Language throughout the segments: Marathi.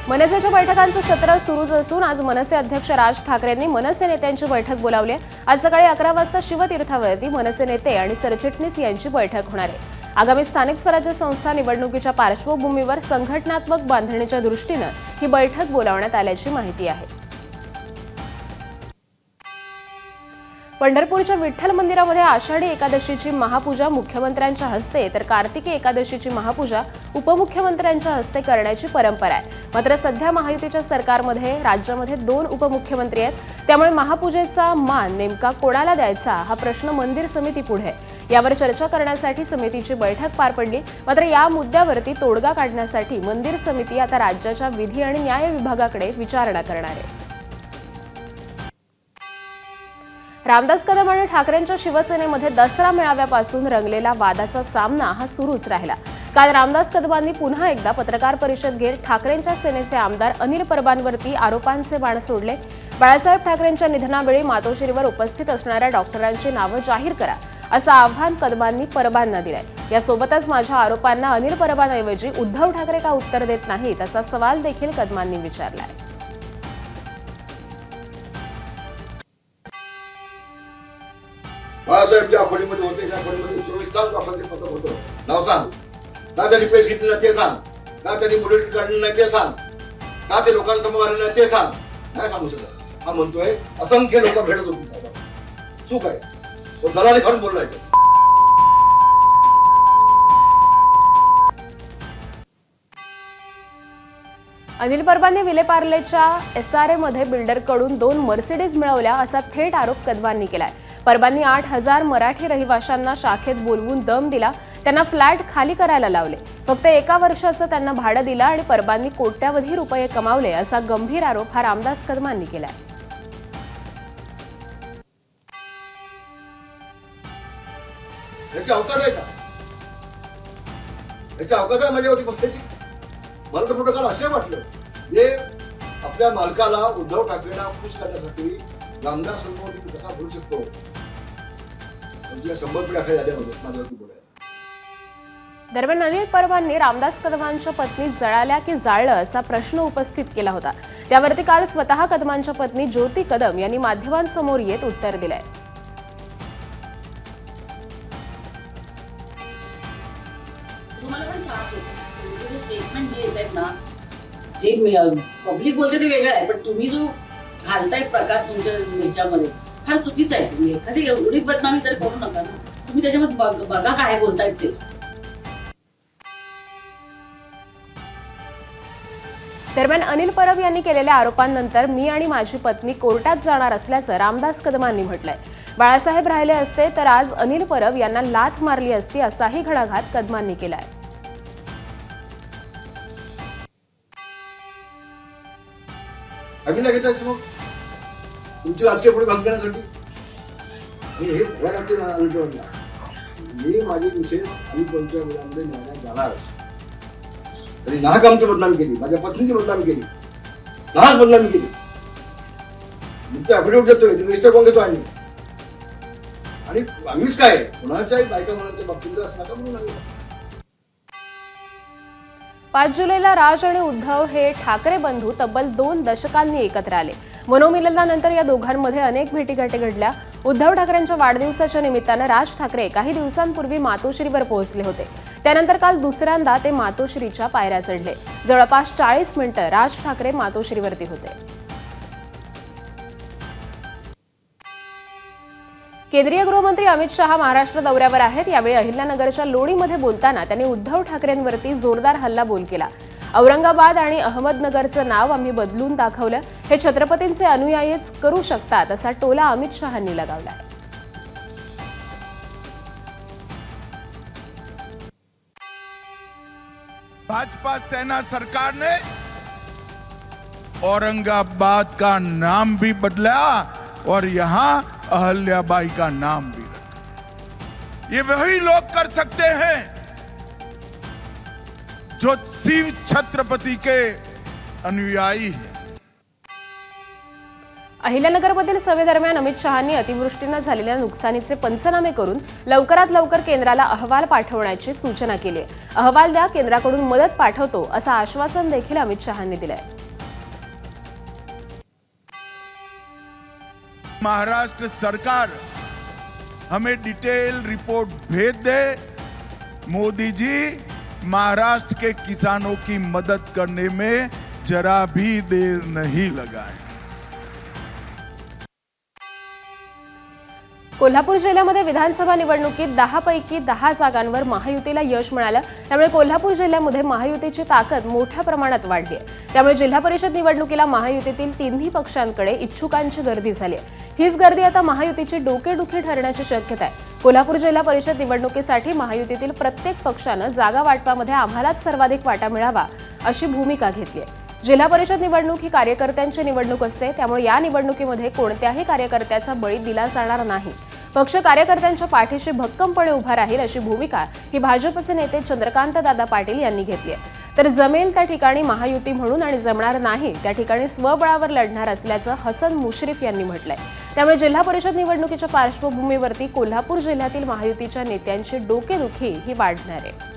मनसेच्या बैठकांचं सत्र सुरूच असून आज मनसे अध्यक्ष राज ठाकरेंनी मनसे नेत्यांची बैठक बोलावली आहे। आज सकाळी 11 वाजता शिवतीर्थावरती मनसे नेते आणि सरचिटणीस यांची बैठक होणार आहे। आगामी स्थानिक स्वराज्य संस्था निवडणुकीच्या पार्श्वभूमीवर संघटनात्मक बांधणीच्या दृष्टीने ही बैठक बोलावण्यात आल्याची माहिती आहे। पंढरपूरच्या विठ्ठल मंदिरामध्ये आषाढी एकादशीची महापूजा मुख्यमंत्र्यांच्या हस्ते तर कार्तिकी एकादशीची महापूजा उपमुख्यमंत्र्यांच्या हस्ते करण्याची परंपरा आहे। मात्र सध्या महायुतीच्या सरकारमध्ये राज्यामध्ये 2 उपमुख्यमंत्री आहेत, त्यामुळे महापूजेचा मान नेमका कोणाला द्यायचा हा प्रश्न मंदिर समितीपुढे आहे। यावर चर्चा करण्यासाठी समितीची बैठक पार पडली। मात्र या मुद्द्यावरती तोडगा काढण्यासाठी मंदिर समिती आता राज्याच्या विधी आणि न्याय विभागाकडे विचारणा करणार आहे। रामदास कदम आणि ठाकरेंच्या शिवसेनेमध्ये दसरा मेळाव्यापासून रंगलेला वादाचा सामना हा सुरूच राहिला। काल रामदास कदमांनी पुन्हा एकदा पत्रकार परिषद घेत ठाकरेंच्या सेनेचे आमदार अनिल परबांवरती आरोपांचे बाण सोडले। बाळासाहेब ठाकरेंच्या निधनावेळी मातोश्रीवर उपस्थित असणाऱ्या डॉक्टरांची नावं जाहीर करा असं आव्हान कदमांनी परबांना दिलंय। यासोबतच माझ्या आरोपांना अनिल परबांऐवजी उद्धव ठाकरे का उत्तर देत नाहीत असा सवाल देखील कदमांनी विचारलाय। बाळासाहेब ज्या खोलीमध्ये होते त्या खोलीमध्ये 24 तास डॉक्टरांचे पथक होतं, नाव सांग का त्यांनी पेश घेतली नाही ते सांग, का त्यांनी बुलेट काढली नाही ते सांग, का ते लोकांसमोर आले नाही ते सांग, नाही सांगू शकत। हा म्हणतोय असंख्य लोक भेटत होती साहेब, चूक आहे तो दलाली खाऊन बोललाय। अनिल परबांनी विलेपार्लेच्या SRA मध्ये बिल्डरकडून 2 मर्सिडीज मिळवल्या असा थेट आरोप कदमांनी केलाय। परबांनी 8,000 मराठी रहिवाशांना शाखेत बोलवून दम दिला, त्यांना फ्लॅट खाली करायला लावले, फक्त 1 वर्षाचं त्यांना भाडं दिलं आणि परबांनी कोट्यावधी रुपये कमावले असा गंभीर आरोप हा रामदास कदमांनी केलाय। याची अवकाश आहे का? याची अवकाश आहे माझ्या होती पक्षाची? मला तर प्रोटोकॉल असे वाटलं हे आपल्या मालकाला उद्धव ठाकरेंना खुश करण्यासाठी रामदास कदमांवरती कसा बोलू शकतो? म्हणजे 100 पिढ्या खाली आल्यामध्ये माझ्यावरती बोलायला। दरम्यान अनिल परबांनी रामदास कदमांच्या पत्नी जळाल्या की जाळलं असा प्रश्न उपस्थित केला होता। त्यावरती काल स्वतः कदमांच्या पत्नी ज्योती कदम यांनी माध्यमांसमोर येत उत्तर दिलंय। तुम्हाला पण त्रास होतो, तुमचे जे स्टेटमेंट जे येत आहेत ना, जे पब्लिक बोलते ते वेगळं आहे, पण तुम्ही जो घालताय प्रकार तुमच्या याच्यामध्ये फार चुकीचा आहे। तुम्ही एखादी एवढी बदनामी तर करू नका ना, तुम्ही त्याच्यामध्ये बघा काय बोलतायत ते। दरम्यान अनिल परब यांनी केलेल्या आरोपांनंतर मी आणि माझी पत्नी कोर्टात जाणार असल्याचं रामदास कदमांनी म्हटलंय। बाळासाहेब राहिले असते तर आज अनिल परब यांना लाथ मारली असती असाही घणाघात कदमांनी केलाय। आम्ही लागेल मग तुमची राजकीय पुढे भाग घेण्यासाठी आणि हे भरा लागते ना अनुभवाला। मी माझे विशेष आणि कोणत्या मुलांमध्ये न्यायालयात जाणार तरी नाहक आमची बदनामी केली, माझ्या पत्नीची बदनामी केली, नाहक बदनामी केली। तुमचं ॲफिडेव्हिट देतोय ते रजिस्टर कोण घेतो आम्ही? आणि आम्हीच काय कुणाच्याही बायका मुलांच्या बाबतीत असं नका म्हणून आम्ही 5 जुलैला राज आणि उद्धव हे ठाकरे बंधू तब्बल 2 दशकांनी एकत्र आले। मनोमिलनानंतर या दोघांमध्ये अनेक भेटीगाठी घडल्या। उद्धव ठाकरेंच्या वाढदिवसाच्या निमित्तानं राज ठाकरे काही दिवसांपूर्वी मातोश्रीवर पोहोचले होते। त्यानंतर काल दुसऱ्यांदा ते मातोश्रीच्या पायऱ्या चढले। जवळपास 40 मिनिटं राज ठाकरे मातोश्रीवरती होते। केंद्रीय गृहमंत्री अमित शहा महाराष्ट्र दौऱ्यावर आहेत। यावेळी अहिल्यानगरच्या लोणीमध्ये बोलताना त्यांनी उद्धव ठाकरेंवरती जोरदार हल्लाबोल केला। औरंगाबाद आणि अहमदनगरचं नाव आम्ही बदलून दाखवलं, हे छत्रपतींचे अनुयायीच करू शकतात असा टोला अमित शहांनी लगावला। भाजपा सेना सरकार ने औरंगाबाद का नाम भी बदला और यहां अहल्याबाई का नाम भी रखा। ये वही लोग कर सकते हैं जो शिव छत्रपति के अनुयायी हैं। अहिल्यानगरमधील सभेदरम्यान अमित शहांनी अतिवृष्टीनं झालेल्या नुकसानीचे पंचनामे करून लवकरात लवकर केंद्राला अहवाल पाठवण्याची सूचना केली आहे. अहवाल द्या, केंद्राकडून मदत पाठवतो असं आश्वासन देखील अमित शहांनी दिलंय. महाराष्ट्र सरकार हमें डिटेल रिपोर्ट भेज दे. मोदी जी महाराष्ट्र के किसानों की मदद करने में जरा भी देर नहीं लगाए. कोल्हापूर जिल्ह्यामध्ये विधानसभा निवडणुकीत 10 पैकी 10 जागांवर महायुतीला यश मिळालं. त्यामुळे कोल्हापूर जिल्ह्यामध्ये महायुतीची ताकद मोठ्या प्रमाणात वाढली आहे. त्यामुळे जिल्हा परिषद निवडणुकीला महायुतीतील तिन्ही पक्षांकडे इच्छुकांची गर्दी झाली आहे. हीच गर्दी आता महायुतीची डोकेदुखी ठरण्याची शक्यता आहे. कोल्हापूर जिल्हा परिषद निवडणुकीसाठी महायुतीतील प्रत्येक पक्षानं जागा वाटपामध्ये आम्हालाच सर्वाधिक वाटा मिळावा अशी भूमिका घेतली आहे. जिल्हा परिषद निवडणूक ही कार्यकर्त्यांची निवडणूक असते. त्यामुळे या निवडणुकीमध्ये कोणत्याही कार्यकर्त्याचा बळी दिला जाणार नाही. पक्ष कार्यकर्त्यांच्या पाठीशी भक्कमपणे उभा राहील अशी भूमिका ही भाजपचे नेते चंद्रकांत दादा पाटील यांनी घेतली आहे. तर जमेल त्या ठिकाणी महायुती म्हणून आणि जमणार नाही त्या ठिकाणी स्वबळावर लढणार असल्याचं हसन मुश्रीफ यांनी म्हटलंय. त्यामुळे जिल्हा परिषद निवडणुकीच्या पार्श्वभूमीवरती कोल्हापूर जिल्ह्यातील महायुतीच्या नेत्यांची डोकेदुखी ही वाढणार आहे.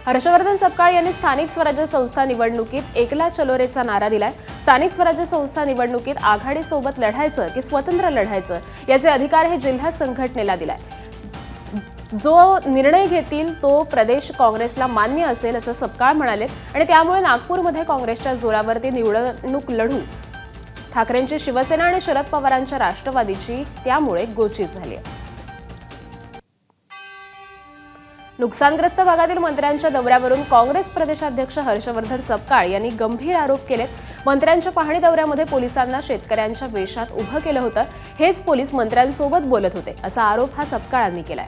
हर्षवर्धन सपकाळ यांनी स्थानिक स्वराज्य संस्था निवडणुकीत एकला चलो रेचा नारा दिलाय. स्थानिक स्वराज्य संस्था निवडणुकीत आघाडीसोबत लढायचं की स्वतंत्र लढायचं याचे अधिकार हे जिल्हा संघटनेला दिलाय. जो निर्णय घेतील तो प्रदेश काँग्रेसला मान्य असेल असं सपकाळ म्हणाले. आणि त्यामुळे नागपूरमध्ये काँग्रेसच्या जोरावरती निवडणूक लढू. ठाकरेंची शिवसेना आणि शरद पवारांच्या राष्ट्रवादीची त्यामुळे गोची झाली आहे. नुकसानग्रस्त भागातील मंत्र्यांच्या दौऱ्यावरून काँग्रेस प्रदेशाध्यक्ष हर्षवर्धन सपकाळ यांनी गंभीर आरोप केलेत. मंत्र्यांच्या पाहणी दौऱ्यामध्ये पोलिसांना शेतकऱ्यांच्या वेशात उभं केलं होतं. हेच पोलीस मंत्र्यांसोबत बोलत होते असा आरोप हा सपकाळांनी केलाय.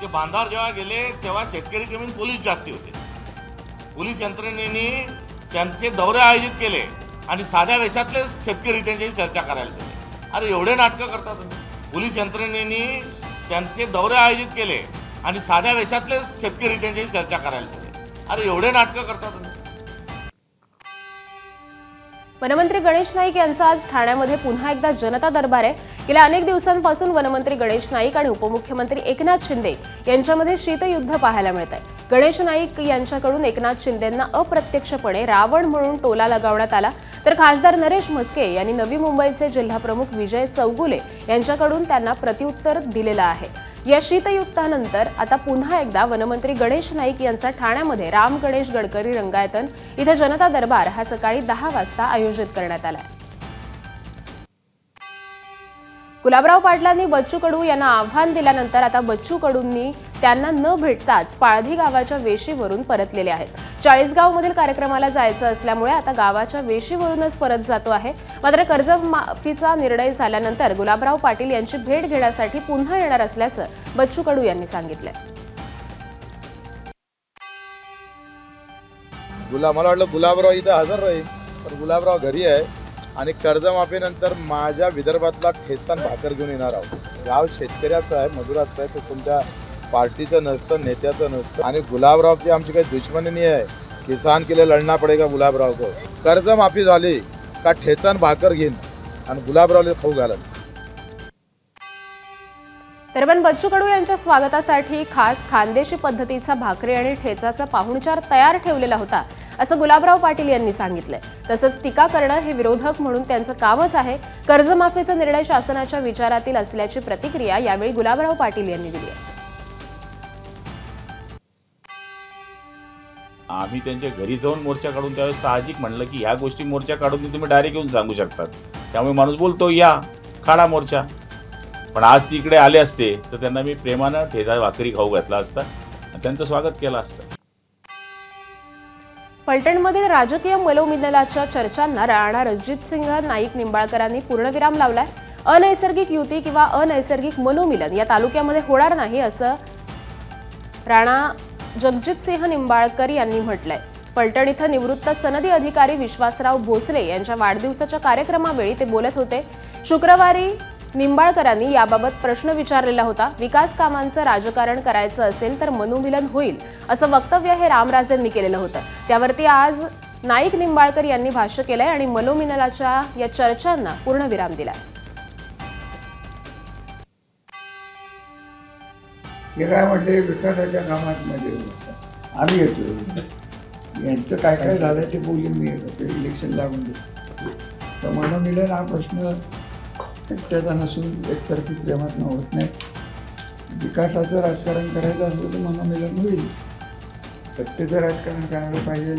ते बांधावर जेव्हा गेले तेव्हा शेतकरी कमी पोलीस जास्ती होते. पोलीस यंत्रणेने त्यांचे दौरे आयोजित केले आणि साध्या वेशातले शेतकरी त्यांच्याशी चर्चा करायला गेले. अरे एवढे नाटकं करता तुम्ही. पोलीस यंत्रणेने त्यांचे दौरे आयोजित केले आणि साध्या वेशातले शेतकरी त्यांच्याशी चर्चा करायला गेले. अरे एवढे नाटकं करता तुम्ही. वनमंत्री गणेश नाईक यांचा आज ठाण्यामध्ये पुन्हा एकदा जनता दरबार आहे. गेल्या अनेक दिवसांपासून वनमंत्री गणेश नाईक आणि उपमुख्यमंत्री एकनाथ शिंदे यांच्यामध्ये शीतयुद्ध पाहायला मिळत आहे. गणेश नाईक यांच्याकडून एकनाथ शिंदेंना अप्रत्यक्षपणे रावण म्हणून टोला लगावण्यात आला. तर खासदार नरेश म्हस्के यांनी नवी मुंबईचे जिल्हाप्रमुख विजय चौगुले यांच्याकडून त्यांना प्रत्युत्तर दिलेलं आहे. या शीतयुद्धानंतर आता पुन्हा एकदा वनमंत्री गणेश नाईक यांचा ठाण्यामध्ये राम गणेश गडकरी रंगायतन इथं जनता दरबार हा सकाळी 10 वाजता आयोजित करण्यात आलाय. गुलाबराव पाटलांनी बच्चू कडू यांना आव्हान दिल्यानंतर आता बच्चू कडूंनी त्यांना न भेटताच पाळधी गावाच्या वेशीवरून परतलेले आहेत. 40गावमधील कार्यक्रमाला जायचं असल्यामुळे आता गावाच्या वेशीवरूनच परत जातो आहे. मात्र कर्जमाफीचा निर्णय झाल्यानंतर गुलाबराव पाटील यांची भेट घेण्यासाठी पुन्हा येणार असल्याचं बच्चू कडू यांनी सांगितलंय. मला वाटलं गुलाबराव इथं हजर राहील, पण गुलाबराव घरी आहे आणि कर्जमाफीनंतर माझ्या विदर्भातला ठेचा भाकर घेऊन येणार आहोत. गाव शेतकऱ्याचं आहे, मजुराचं आहे, तो कोणत्या पार्टीचं नसतं, नेत्याचं नसतं. आणि गुलाबरावची आमची काही दुश्मनी नाही आहे. किसान के लिए लढना पडेगा गुलाबराव को. कर्जमाफी झाली का ठेचा भाकर घेईन आणि गुलाबरावला खाऊ घालत. दरम्यान बच्चू कडू यांच्या स्वागतासाठी खास खानदेशी पद्धतीचा भाकरी आणि ठेचाचा पाहुणचार तयार ठेवलेला होता असं गुलाबराव पाटील यांनी सांगितलंय. तसंच टीका करणं हे विरोधक म्हणून त्यांचं कामच आहे. कर्जमाफीचा निर्णय शासनाच्या विचारातील असल्याची प्रतिक्रिया यावेळी गुलाबराव पाटील यांनी दिली आहे. आम्ही त्यांच्या घरी जाऊन मोर्चा काढून त्यावेळेस साहजिक म्हणलं की ह्या गोष्टी मोर्चा काढून तुम्ही डायरेक्ट येऊन सांगू शकतात. त्यामुळे माणूस बोलतो या काढा मोर्चा. पण आज ती इकडे आले असते तर त्यांना मी प्रेमानं ठेचा भाकरी खाऊ घातला असता आणि त्यांचं स्वागत केलं असतं. फलटणमधील राजकीय मलोमिलनाच्या चर्चांना राणा रणजितसिंह नाईक निंबाळकरांनी पूर्णविराम लावलाय. अनैसर्गिक युती किंवा अनैसर्गिक मनोमिलन या तालुक्यामध्ये होणार नाही असं राणा जगजितसिंह निंबाळकर यांनी म्हटलंय. फलटण इथं निवृत्त सनदी अधिकारी विश्वासराव भोसले यांच्या वाढदिवसाच्या कार्यक्रमावेळी ते बोलत होते. शुक्रवारी निंबाळकरांनी याबाबत प्रश्न विचारलेला होता. विकास कामांचं राजकारण करायचं असेल तर मनोमिलन होईल असं वक्तव्य हे रामराजेंनी केलेलं होतं. त्यावरती आज नाईक निंबाळकर यांनी भाष्य केलंय आणि मनोमिलनाच्या या चर्चांना पूर्णविराम दिलाय. हे काय म्हटले, विकासाच्या कामात मध्ये आम्ही येतो, यांचं काय काय झालं ते बोलून मी इलेक्शन लागून देतो. तर मनोमिलन हा प्रश्न एकट्याचा नसून एकतर्फी प्रेमातनं होत नाही. विकासाचं राजकारण करायचं असलं तर मनोमिलन होईल. सत्तेचं राजकारण करायला पाहिजे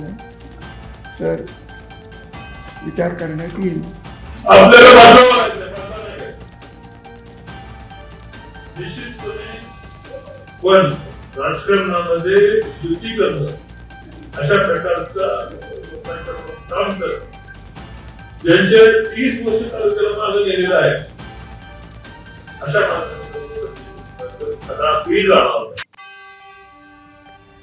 तर विचार करण्यात येईल. निश्चितपणे पण राजकारणामध्ये युती करणं अशा प्रकारचा काम करणं ज्यांचे 30 वर्ष कार्यक्रम मागे गेलेला आहे अशा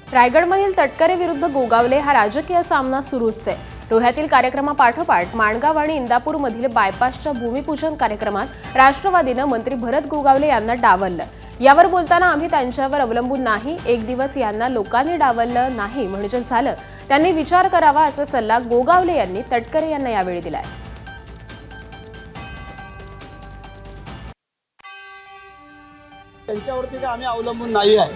रायगडमधील तटकरे विरुद्ध गोगावले हा राजकीय सामना सुरूच आहे. रोह्यातील कार्यक्रमापाठोपाठ माणगाव आणि इंदापूरमधील बायपासच्या भूमिपूजन कार्यक्रमात राष्ट्रवादीनं मंत्री भरत गोगावले यांना डावललं. यावर बोलताना आम्ही त्यांच्यावर अवलंबून नाही, एक दिवस यांना लोकांनी डावललं नाही म्हणजे झालं, त्यांनी विचार करावा असा सल्ला गोगावले यांनी तटकरे यांना यावेळी दिलाय. त्यांच्यावरती काय आम्ही अवलंबून नाही आहे,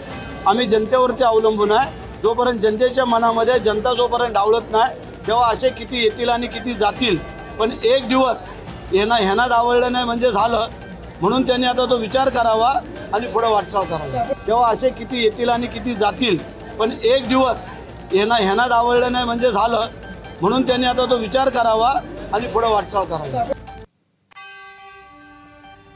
आम्ही जनतेवरती अवलंबून आहे. जोपर्यंत जनतेच्या मनामध्ये जनता जोपर्यंत डावलत नाही तेव्हा असे किती येतील आणि किती जातील, पण एक दिवस ह्यांना डावललं नाही म्हणजे झालं, म्हणून त्यांनी आता तो विचार करावा आणि पुढे वाटचाल करावी. तेव्हा असे किती येतील आणि किती जातील, पण एक दिवस ह्यांना डावललं नाही म्हणजे झालं, म्हणून त्यांनी आता तो विचार करावा आणि पुढे वाटचाल करावी.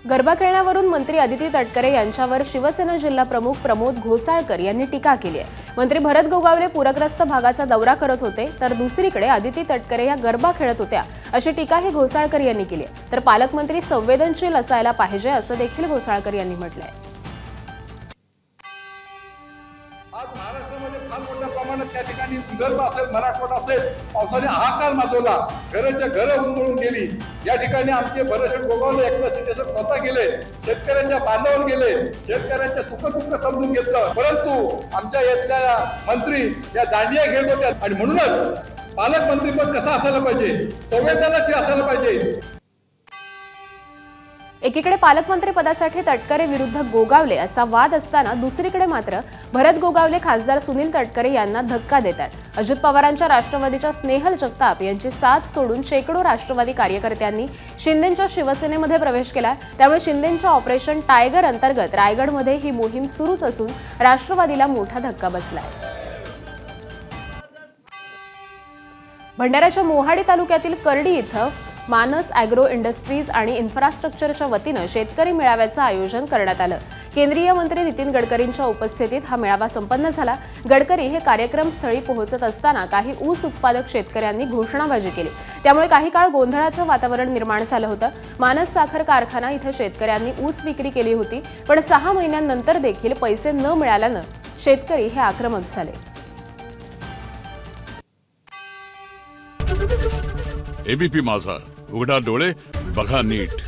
गरबा खेळण्यावरून मंत्री अदिती तटकरे यांच्यावर शिवसेना जिल्हा प्रमुख प्रमोद घोसाळकर यांनी टीका केली आहे. मंत्री भरत गोगावले पूरग्रस्त भागाचा दौरा करत होते तर दुसरीकडे अदिती तटकरे या गरबा खेळत होत्या अशी टीकाही घोसाळकर यांनी केली आहे. तर पालकमंत्री संवेदनशील असायला पाहिजे असं देखील घोसाळकर यांनी म्हटलंय. आज महाराष्ट्रामध्ये फार मोठ्या प्रमाणात त्या ठिकाणी विदर्भ असेल, मराठवाडा असेल, पावसाने हाहाकार माजवला, घराच्या घरं उन्मळून गेली. या ठिकाणी आमचे भरतशेठ गोगावले एकनाथ शिंदे स्वतः गेले, शेतकऱ्यांच्या बांधावर गेले, शेतकऱ्यांचे सुखदुःख समजून घेतलं. परंतु आमच्या येथल्या मंत्री या दांडिया खेळत होत्या आणि म्हणूनच पालकमंत्री पण कसा असायला पाहिजे, संवेदनशील असायला पाहिजे. एकीकडे पालकमंत्री पदासाठी तटकरे विरुद्ध गोगावले असा वाद असताना दुसरीकडे मात्र भरत गोगावले खासदार सुनील तटकरे यांना धक्का देत आहेत. अजित पवारांच्या राष्ट्रवादीच्या स्नेहल जगताप यांची साथ सोडून शेकडो राष्ट्रवादी कार्यकर्त्यांनी शिंदेंच्या शिवसेनेमध्ये प्रवेश केला. त्यामुळे शिंदेंच्या ऑपरेशन टायगर अंतर्गत रायगडमध्ये ही मोहीम सुरूच असून राष्ट्रवादीला मोठा धक्का बसलाय. भंडाऱ्याच्या मोहाडी तालुक्यातील करडी इथं मानस ॲग्रो इंडस्ट्रीज आणि इन्फ्रास्ट्रक्चरच्या वतीनं शेतकरी मेळाव्याचं आयोजन करण्यात आलं. केंद्रीय मंत्री नितीन गडकरींच्या उपस्थितीत हा मेळावा संपन्न झाला. गडकरी हे कार्यक्रमस्थळी पोहोचत असताना काही ऊस उत्पादक शेतकऱ्यांनी घोषणाबाजी केली. त्यामुळे काही काळ गोंधळाचं वातावरण निर्माण झालं होतं. मानस साखर कारखाना इथं शेतकऱ्यांनी ऊस विक्री केली होती, पण 6 महिन्यांनंतर देखील पैसे न मिळाल्यानं शेतकरी हे आक्रमक झाले. एबीपी माझा, उघडा डोळे बघा नीट.